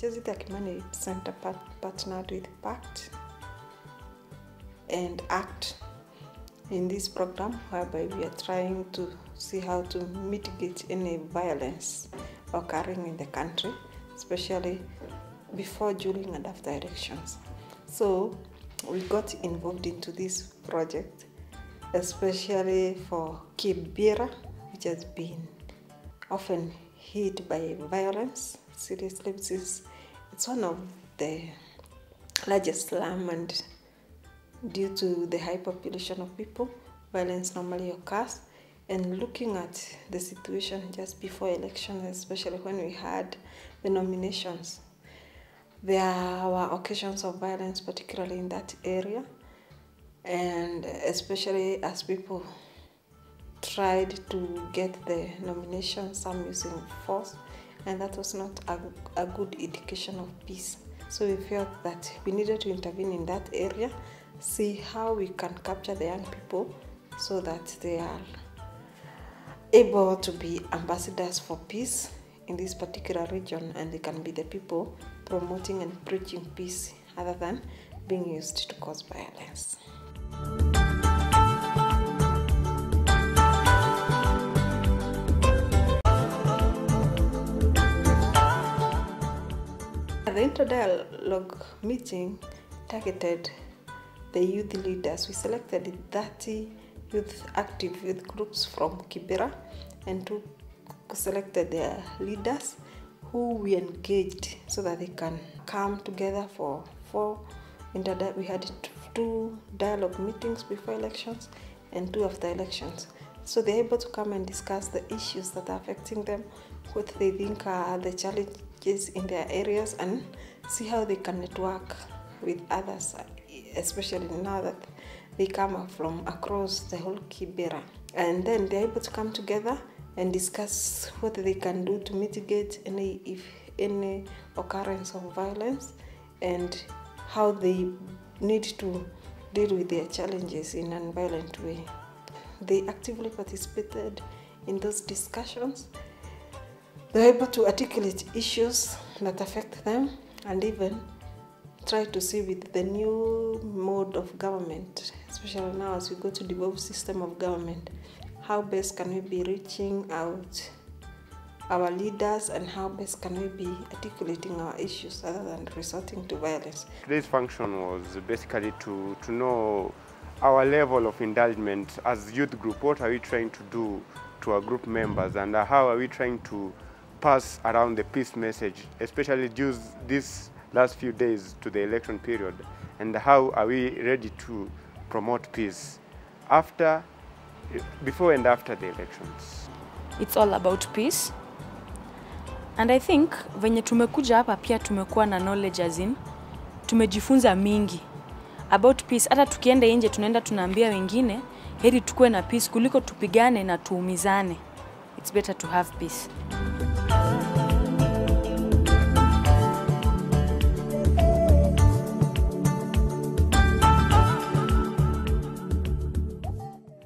Chezita Kimani Center partnered with PACT and ACT in this program, whereby we are trying to see how to mitigate any violence occurring in the country, especially before, during, and after elections. So we got involved into this project, especially for Kibra, which has been often hit by violence. Seriously, it's one of the largest slums, and due to the high population of people, violence normally occurs. And looking at the situation just before elections, especially when we had the nominations, there were occasions of violence, particularly in that area, and especially as people tried to get the nomination, some using force, and that was not a good indication of peace. So we felt that we needed to intervene in that area, see how we can capture the young people so that they are able to be ambassadors for peace in this particular region, and they can be the people promoting and preaching peace other than being used to cause violence. The inter-dialogue meeting targeted the youth leaders. We selected 30 active youth groups from Kibra and selected their leaders who we engaged so that they can come together for we had 2 dialogue meetings before elections and 2 after elections. So they're able to come and discuss the issues that are affecting them, what they think are the challenges in their areas, and see how they can network with others, especially now that they come from across the whole Kibra. And then they're able to come together and discuss what they can do to mitigate any occurrence of violence, and how they need to deal with their challenges in a non-violent way. They actively participated in those discussions. They're able to articulate issues that affect them, and even try to see with the new mode of government, especially now as we go to devolved system of government, how best can we be reaching out our leaders, and how best can we be articulating our issues other than resorting to violence. Today's function was basically to know our level of indulgence as youth group. What are we trying to do to our group members, and how are we trying to pass around the peace message, especially due these last few days to the election period, and how are we ready to promote peace before and after the elections. It's all about peace, and I think venye tumekuja hapa pia tumekuwa na knowledge, as in tumejifunza mingi about peace. Hata tukienda nje tunaenda tunaambia wengine heri tukue na peace kuliko tupigane na tuumizane. It's better to have peace.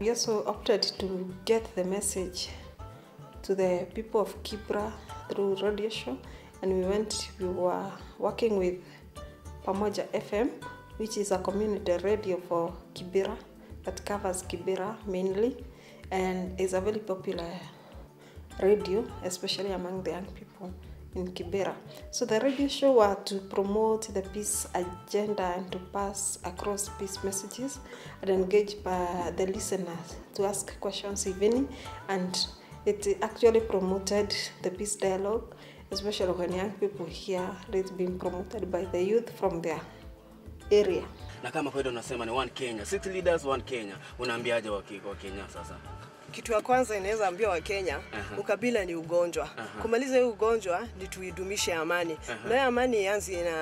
We also opted to get the message to the people of Kibra through radio show, and we were working with Pamoja FM, which is a community radio for Kibra that covers Kibra mainly, and is a very popular radio, especially among the young people in Kibra. So the radio show was to promote the peace agenda and to pass across peace messages and engage the listeners to ask questions if any, and it actually promoted the peace dialogue, especially when young people hear it's being promoted by the youth from their area. Na kama kwenda unasema ni one Kenya, 6 leaders one Kenya, unaambiaje wa Kenya sasa? Kitu ya kwanza inaweza ambia wa Kenya, ukabila ni ugonjwa. Kumaliza huu ugonjwa ni tuidumishe amani. Na amani ianze na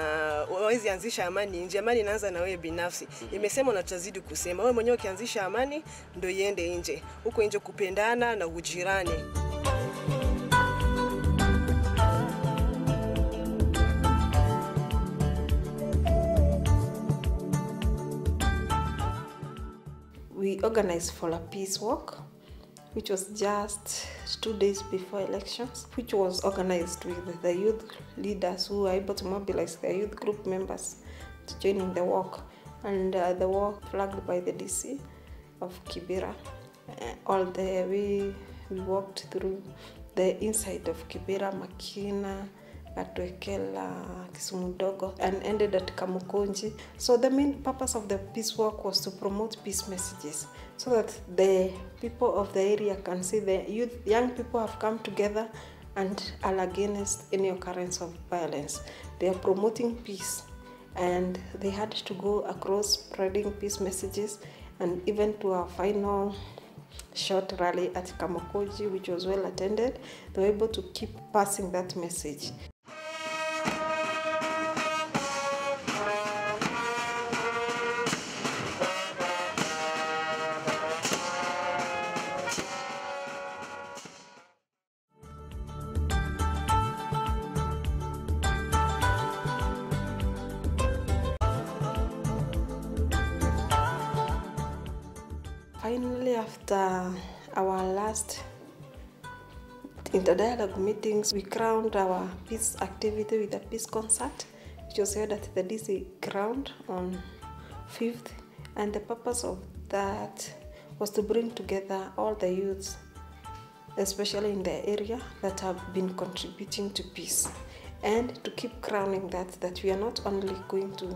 wawezi anzisha amani, nje amani inaanza na wewe binafsi. Imesema na tutazidi kusema, wewe mwenyewe ukianzisha amani ndio iende nje. Huko nje kupendana na ujirani. We organized for a peace walk which was just 2 days before elections, which was organized with the youth leaders who were able to mobilize their youth group members to join in the walk. And the walk flagged by the DC of Kibra. All the way we walked through the inside of Kibra, Makina, Atwekela, Kisumudogo, and ended at Kamukonji. So the main purpose of the peace walk was to promote peace messages, so that the people of the area can see the young people have come together and are against any occurrence of violence. They are promoting peace, and they had to go across spreading peace messages, and even to our final short rally at Kamukonji, which was well attended. They were able to keep passing that message. Finally, after our last interdialogue meetings, we crowned our peace activity with a peace concert, which was held at the DC ground on 5th. And the purpose of that was to bring together all the youths, especially in the area, that have been contributing to peace, and to keep crowning that we are not only going to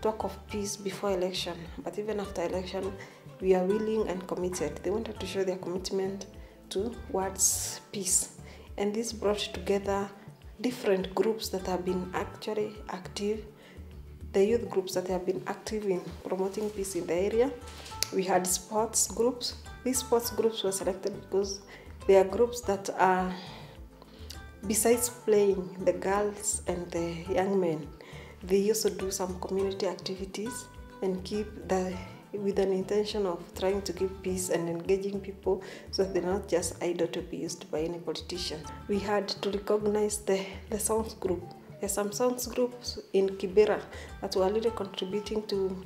talk of peace before election, but even after election, we are willing and committed. They wanted to show their commitment towards peace. And this brought together different groups that have been actually active, the youth groups that have been active in promoting peace in the area. We had sports groups. These sports groups were selected because they are groups that are, besides playing, the girls and the young men, they also do some community activities and keep with an intention of trying to keep peace and engaging people, so that they're not just idle to be used by any politician. We had to recognize the songs group. There's some songs groups in Kibra that were really contributing to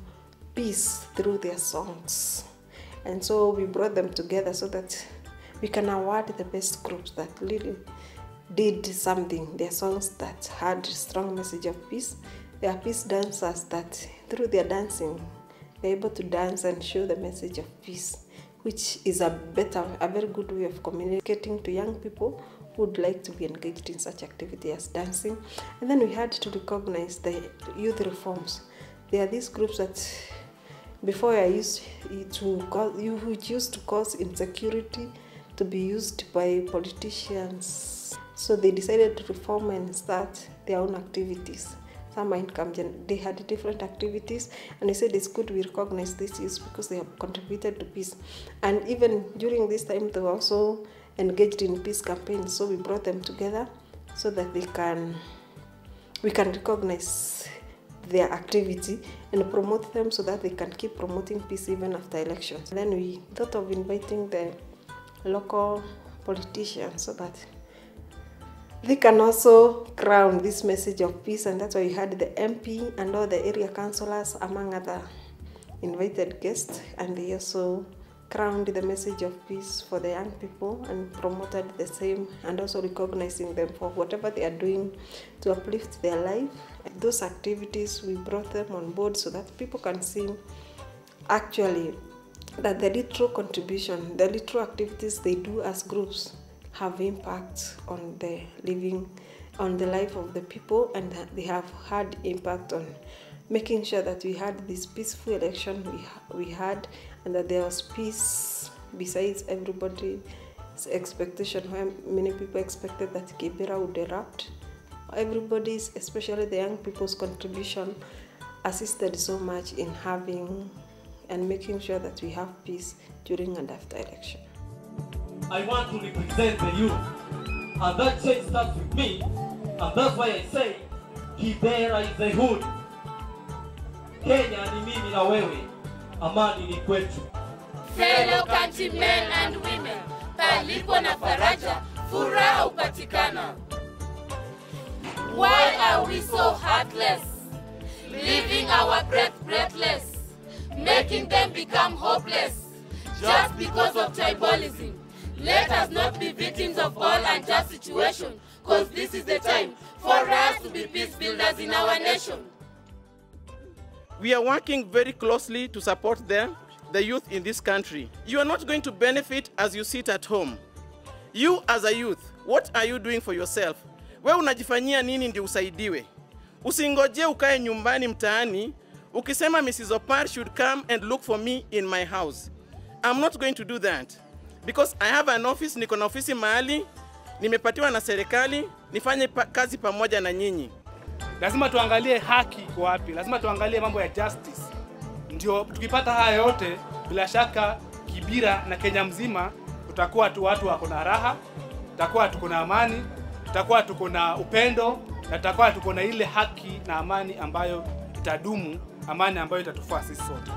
peace through their songs. And so we brought them together so that we can award the best groups that really did something. Their songs that had strong message of peace. There are peace dancers that through their dancing, they're able to dance and show the message of peace, which is a very good way of communicating to young people who would like to be engaged in such activity as dancing. And then we had to recognize the youth reforms. There are these groups that before are used to cause insecurity, to be used by politicians. So they decided to reform and start their own activities. Some income, they had different activities, and they said it's good we recognize these youths because they have contributed to peace. And even during this time, they were also engaged in peace campaigns. So we brought them together so that we can recognize their activity and promote them so that they can keep promoting peace even after elections. And then we thought of inviting the local politicians so that they can also crown this message of peace, and that's why we had the MP and all the area councillors among other invited guests, and they also crowned the message of peace for the young people and promoted the same, and also recognizing them for whatever they are doing to uplift their life. And those activities, we brought them on board so that people can see actually that the little contribution, the little activities they do as groups have impact on the life of the people, and that they have had impact on making sure that we had this peaceful election we had, and that there was peace besides everybody's expectation, where many people expected that Kibra would erupt. Everybody's, especially the young people's contribution, assisted so much in having and making sure that we have peace during and after election. I want to represent the youth, and that change starts with me, and that's why I say Kibera is the hood. Kenya ni mimi na wewe, amani ni kwetu. Fellow countrymen and women, palipo na faraja, furaha upatikana. Why are we so heartless, leaving our breath breathless, making them become hopeless? just because of tribalism. Let us not be victims of all unjust situations, because this is the time for us to be peace builders in our nation. We are working very closely to support them, the youth in this country. You are not going to benefit as you sit at home. You as a youth, what are you doing for yourself? Wewe unajifanyia nini ndio usaidiwe? Usingoje ukae nyumbani mtaani, ukisema Mrs. Opar should come and look for me in my house. I'm not going to do that. Because I have an office, niko na ofisi mahali, nimepatiwa na serikali, nifanye kazi pamoja na nyinyi. Lazima tuangalie haki kwa wapi, lazima tuangalie mambo ya justice. Ndio tukipata haya yote, bila shaka Kibra na Kenya mzima tutakuwa tu watu wako na raha, tutakuwa tuko na amani, tutakuwa tuko na upendo, na tutakuwa tuko na ile haki na amani ambayo itadumu, amani ambayo itatufaa sisi sote.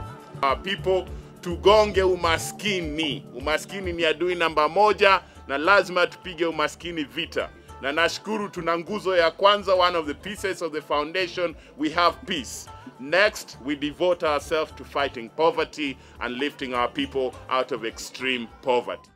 People, tugonge umaskini. Umaskini ni adui namba moja na lazima tupige umaskini vita. Na nashukuru tuna nguzo ya kwanza, one of the pieces of the foundation, we have peace. Next, we devote ourselves to fighting poverty and lifting our people out of extreme poverty.